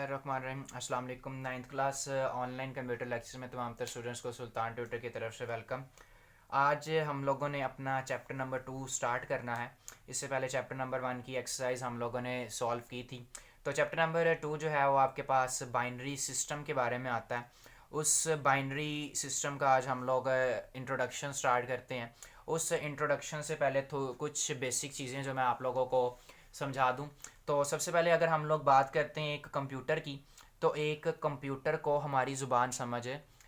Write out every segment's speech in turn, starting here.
बिस्मिल्लाहिर्रहमानिर्रहीम। अस्सलाम वालेकुम। 9th class online computer lecture में तमाम तर स्टूडेंट्स को सुल्तान ट्यूटर की तरफ से वेलकम। आज हम लोगों ने अपना चैप्टर नंबर 2 स्टार्ट करना है। इससे पहले चैप्टर नंबर 1 की एक्सरसाइज हम लोगों ने सॉल्व की थी। तो चैप्टर नंबर 2 जो है वो आपके पास बाइनरी सिस्टम के बारे में आता है। उस बाइनरी सिस्टम का आज हम लोग इंट्रोडक्शन स्टार्ट करते हैं। उस इंट्रोडक्शन से पहले तो कुछ बेसिक चीज़ें जो मैं आप लोगों को समझा दूं। तो सबसे पहले अगर हम लोग बात करते हैं एक कंप्यूटर की, तो एक कंप्यूटर को हमारी ज़ुबान समझ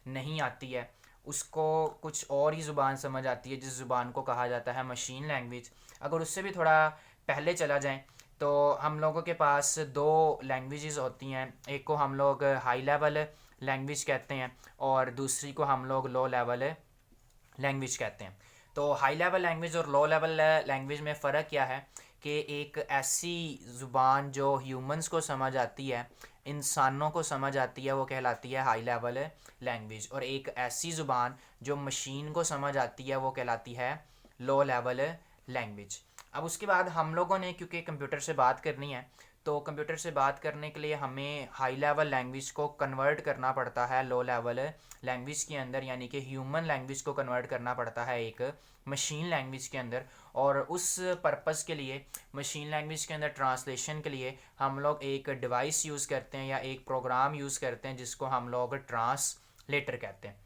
नहीं आती है, उसको कुछ और ही ज़ुबान समझ आती है जिस ज़ुबान को कहा जाता है मशीन लैंग्वेज। अगर उससे भी थोड़ा पहले चला जाएं तो हम लोगों के पास दो लैंग्वेजेस होती हैं। एक को हम लोग हाई लेवल लैंग्वेज कहते हैं और दूसरी को हम लोग लो लेवल लैंग्वेज कहते हैं। तो हाई लेवल लैंग्वेज और लो लेवल लैंग्वेज में फ़र्क क्या है कि एक ऐसी ज़ुबान जो ह्यूमंस को समझ आती है, इंसानों को समझ आती है, वो कहलाती है हाई लेवल लैंग्वेज, और एक ऐसी ज़ुबान जो मशीन को समझ आती है वो कहलाती है लो लेवल लैंग्वेज। अब उसके बाद हम लोगों ने क्योंकि कंप्यूटर से बात करनी है, तो कंप्यूटर से बात करने के लिए हमें हाई लेवल लैंग्वेज को कन्वर्ट करना पड़ता है लो लेवल लैंग्वेज के अंदर, यानी कि ह्यूमन लैंग्वेज को कन्वर्ट करना पड़ता है एक मशीन लैंग्वेज के अंदर। और उस पर्पस के लिए मशीन लैंग्वेज के अंदर ट्रांसलेशन के लिए हम लोग एक डिवाइस यूज़ करते हैं या एक प्रोग्राम यूज़ करते हैं जिसको हम लोग ट्रांसलेटर कहते हैं।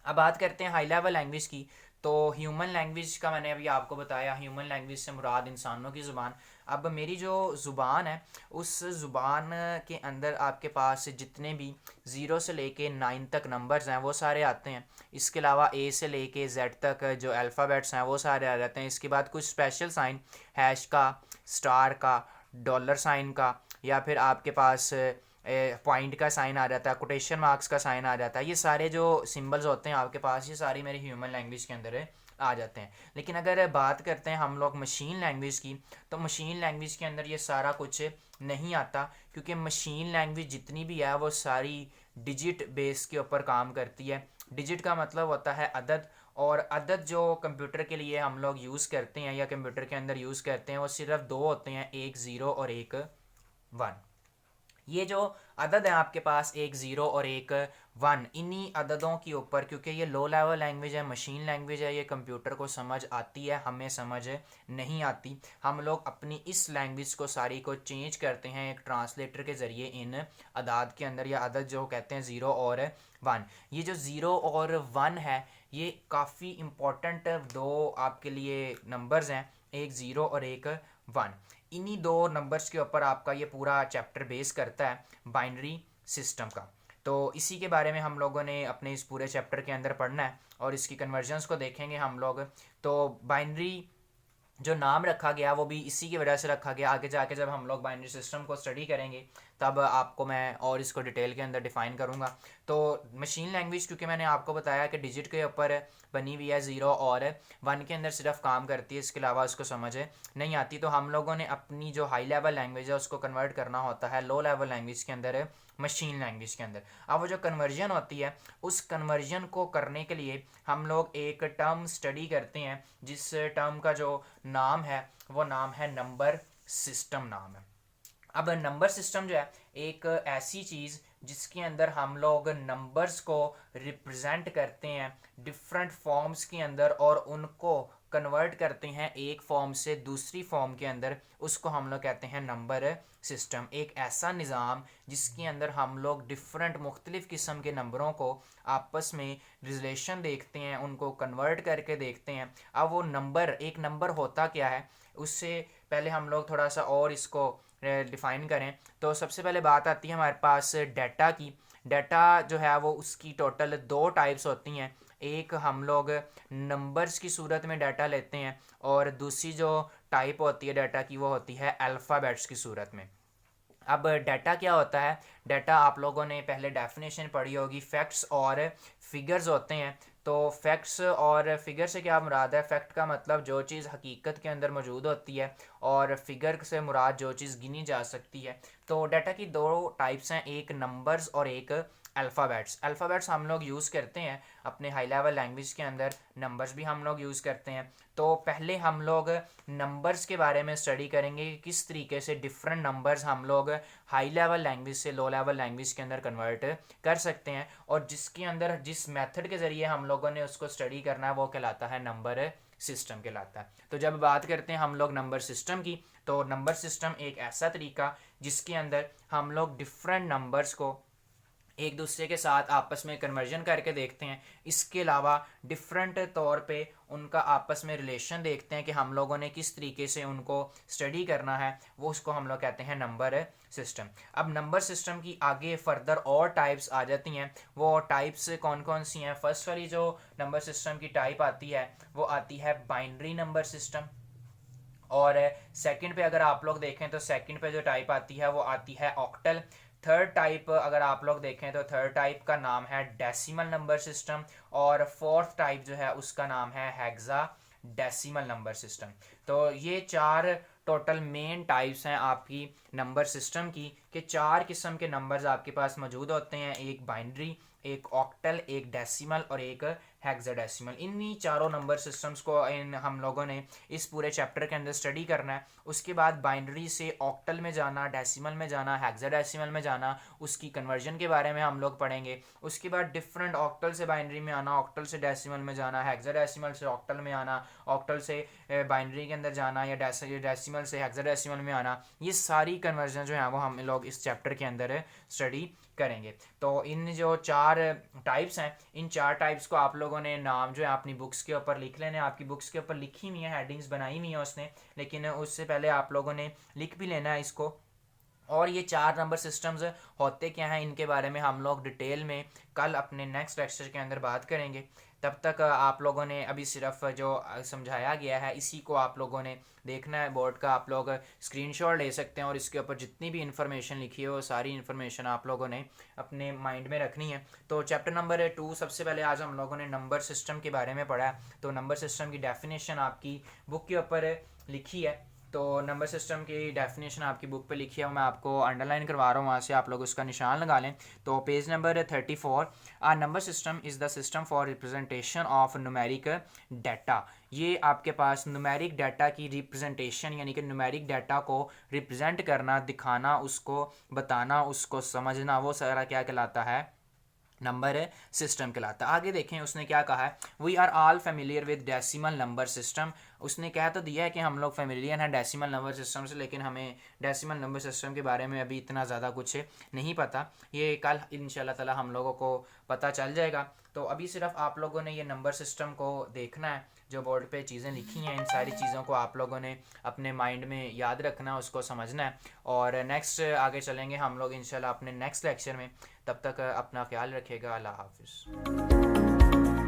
अब बात करते हैं हाई लेवल लैंग्वेज की। तो ह्यूमन लैंग्वेज का मैंने अभी आपको बताया, ह्यूमन लैंग्वेज से मुराद इंसानों की ज़ुबान। अब मेरी जो ज़ुबान है उस ज़ुबान के अंदर आपके पास जितने भी ज़ीरो से लेके 9 तक नंबर्स हैं वो सारे आते हैं। इसके अलावा ए से लेके जेड तक जो अल्फ़ाबेट्स हैं वो सारे आ जाते हैं। इसके बाद कुछ स्पेशल साइन, हैश का, स्टार का, डॉलर साइन का, या फिर आपके पास पॉइंट का साइन आ जाता है, कोटेशन मार्क्स का साइन आ जाता है। ये सारे जो सिंबल्स होते हैं आपके पास, ये सारी मेरी ह्यूमन लैंग्वेज के अंदर आ जाते हैं। लेकिन अगर बात करते हैं हम लोग मशीन लैंग्वेज की, तो मशीन लैंग्वेज के अंदर ये सारा कुछ नहीं आता, क्योंकि मशीन लैंग्वेज जितनी भी है वो सारी डिजिट बेस के ऊपर काम करती है। डिजिट का मतलब होता है अदद, और अदद जो कंप्यूटर के लिए हम लोग यूज़ करते हैं या कंप्यूटर के अंदर यूज़ करते हैं वो सिर्फ दो होते हैं, एक ज़ीरो और एक वन। ये जो अदद है आपके पास, एक ज़ीरो और एक वन, इन्हीं अददों के ऊपर, क्योंकि ये लो लेवल लैंग्वेज है, मशीन लैंग्वेज है, ये कंप्यूटर को समझ आती है, हमें समझ नहीं आती। हम लोग अपनी इस लैंग्वेज को सारी को चेंज करते हैं एक ट्रांसलेटर के ज़रिए इन अदाद के अंदर, या अदद जो कहते हैं ज़ीरो और वन। ये जो ज़ीरो और वन है ये काफ़ी इम्पोर्टेंट दो आपके लिए नंबर्स हैं, एक ज़ीरो और एक वन। इन्हीं दो नंबर्स के ऊपर आपका ये पूरा चैप्टर बेस करता है बाइनरी सिस्टम का। तो इसी के बारे में हम लोगों ने अपने इस पूरे चैप्टर के अंदर पढ़ना है और इसकी कन्वर्जन्स को देखेंगे हम लोग। तो बाइनरी जो नाम रखा गया वो भी इसी की वजह से रखा गया। आगे जाके जब हम लोग बाइनरी सिस्टम को स्टडी करेंगे तब आपको मैं और इसको डिटेल के अंदर डिफ़ाइन करूँगा। तो मशीन लैंग्वेज, क्योंकि मैंने आपको बताया कि डिजिट के ऊपर बनी हुई है, ज़ीरो और वन के अंदर सिर्फ काम करती है, इसके अलावा उसको समझ नहीं आती। तो हम लोगों ने अपनी जो हाई लेवल लैंग्वेज है उसको कन्वर्ट करना होता है लो लेवल लैंग्वेज के अंदर, मशीन लैंग्वेज के अंदर। अब वो जो कन्वर्जन होती है, उस कन्वर्जन को करने के लिए हम लोग एक टर्म स्टडी करते हैं जिस टर्म का जो नाम है वो नाम है नंबर सिस्टम नाम है। अब नंबर सिस्टम जो है एक ऐसी चीज़ जिसके अंदर हम लोग नंबर्स को रिप्रेजेंट करते हैं डिफरेंट फॉर्म्स के अंदर और उनको कन्वर्ट करते हैं एक फॉर्म से दूसरी फॉर्म के अंदर, उसको हम लोग कहते हैं नंबर सिस्टम। एक ऐसा निज़ाम जिसके अंदर हम लोग डिफरेंट मुख्तलिफ़ किस्म के नंबरों को आपस में रिलेशन देखते हैं, उनको कन्वर्ट करके देखते हैं। अब वो नंबर, एक नंबर होता क्या है, उससे पहले हम लोग थोड़ा सा और इसको डिफ़ाइन करें। तो सबसे पहले बात आती है हमारे पास डाटा की। डाटा जो है वो उसकी टोटल दो टाइप्स होती हैं। एक हम लोग नंबर्स की सूरत में डाटा लेते हैं और दूसरी जो टाइप होती है डाटा की वो होती है अल्फ़ाबेट्स की सूरत में। अब डाटा क्या होता है? डाटा आप लोगों ने पहले डेफिनेशन पढ़ी होगी, फैक्ट्स और फिगर्स होते हैं। तो फैक्ट्स और फिगर से क्या मुराद है? फैक्ट का मतलब जो चीज़ हकीकत के अंदर मौजूद होती है, और फिगर से मुराद जो चीज़ गिनी जा सकती है। तो डाटा की दो टाइप्स हैं, एक नंबर्स और एक अल्फ़ाबेट्स हम लोग यूज़ करते हैं अपने हाई लेवल लैंग्वेज के अंदर, नंबर्स भी हम लोग यूज़ करते हैं। तो पहले हम लोग नंबर्स के बारे में स्टडी करेंगे कि किस तरीके से डिफरेंट नंबर्स हम लोग हाई लेवल लैंग्वेज से लो लेवल लैंग्वेज के अंदर कन्वर्ट कर सकते हैं, और जिसके अंदर जिस मेथड के ज़रिए हम लोगों ने उसको स्टडी करना है वो कहलाता है नंबर सिस्टम कहलाता है। तो जब बात करते हैं हम लोग नंबर सिस्टम की, तो नंबर सिस्टम एक ऐसा तरीका जिसके अंदर हम लोग डिफरेंट नंबर्स को एक दूसरे के साथ आपस में कन्वर्जन करके देखते हैं। इसके अलावा डिफरेंट तौर पे उनका आपस में रिलेशन देखते हैं कि हम लोगों ने किस तरीके से उनको स्टडी करना है, वो उसको हम लोग कहते हैं नंबर सिस्टम। अब नंबर सिस्टम की आगे फर्दर और टाइप्स आ जाती हैं। वो टाइप्स कौन कौन सी हैं? फर्स्ट वाली जो नंबर सिस्टम की टाइप आती है वो आती है बाइनरी नंबर सिस्टम। और सेकंड पे अगर आप लोग देखें तो सेकंड पे जो टाइप आती है वो आती है ऑक्टल। थर्ड टाइप अगर आप लोग देखें तो थर्ड टाइप का नाम है डेसिमल नंबर सिस्टम। और फोर्थ टाइप जो है उसका नाम है हेक्सा डेसिमल नंबर सिस्टम। तो ये चार टोटल मेन टाइप्स हैं आपकी नंबर सिस्टम की, कि चार किस्म के नंबर्स आपके पास मौजूद होते हैं, एक बाइनरी, एक ऑक्टल, एक डेसिमल और एक हेक्साडेसिमल। इन्हीं चारों नंबर सिस्टम्स को हम लोगों ने इस पूरे चैप्टर के अंदर स्टडी करना है। उसके बाद बाइनरी से ऑक्टल में जाना, डेसिमल में जाना, हेक्साडेसिमल में जाना, उसकी कन्वर्जन के बारे में हम लोग पढ़ेंगे। उसके बाद डिफरेंट ऑक्टल से बाइनरी में आना, ऑक्टल से डेसिमल में जाना, हेक्साडेसिमल से ऑक्टल में आना, ऑक्टल से बाइनरी के अंदर जाना, या डेसिमल से हेक्साडेसिमल में आना। ये सारी कन्वर्जन जो है वो हम लोग इस चैप्टर के अंदर स्टडी करेंगे। तो इन जो चार टाइप्स हैं, इन चार टाइप्स को आप लोगों ने नाम जो है अपनी बुक्स के ऊपर लिख लेने। आपकी बुक्स के ऊपर लिखी हुई है, हेडिंग्स बनाई हुई है उसने, लेकिन उससे पहले आप लोगों ने लिख भी लेना है इसको। और ये चार नंबर सिस्टम्स होते क्या हैं, इनके बारे में हम लोग डिटेल में कल अपने नेक्स्ट लेक्चर के अंदर बात करेंगे। तब तक आप लोगों ने अभी सिर्फ जो समझाया गया है इसी को आप लोगों ने देखना है। बोर्ड का आप लोग स्क्रीनशॉट ले सकते हैं और इसके ऊपर जितनी भी इन्फॉर्मेशन लिखी है वो सारी इन्फॉर्मेशन आप लोगों ने अपने माइंड में रखनी है। तो चैप्टर नंबर 2 सबसे पहले आज हम लोगों ने नंबर सिस्टम के बारे में पढ़ा है। तो नंबर सिस्टम की डेफिनेशन आपकी बुक के ऊपर लिखी है। तो नंबर सिस्टम की डेफिनेशन आपकी बुक पे लिखी है, मैं आपको अंडरलाइन करवा रहा हूँ, वहाँ से आप लोग उसका निशान लगा लें। तो page number 34, a number system is the system for representation of numeric data. ये आपके पास न्यूमेरिक डाटा की रिप्रेजेंटेशन यानी कि न्यूमेरिक डाटा को रिप्रेजेंट करना, दिखाना, उसको बताना, उसको समझना, वो सारा क्या कहलाता है? नंबर सिस्टम कहलाता है। आगे देखें उसने क्या कहा है, we are all familiar with decimal number system. उसने कह तो दिया है कि हम लोग फेमिलियर हैं डेसिमल नंबर सिस्टम से, लेकिन हमें डेसिमल नंबर सिस्टम के बारे में अभी इतना ज़्यादा कुछ नहीं पता। ये कल इंशाल्लाह ताला हम लोगों को पता चल जाएगा। तो अभी सिर्फ आप लोगों ने ये नंबर सिस्टम को देखना है, जो बोर्ड पे चीज़ें लिखी हैं इन सारी चीज़ों को आप लोगों ने अपने माइंड में याद रखना है, उसको समझना है। और नेक्स्ट आगे चलेंगे हम लोग इंशाल्लाह अपने नेक्स्ट लेक्चर में। तब तक अपना ख्याल रखिएगा। अल्लाह हाफिज़।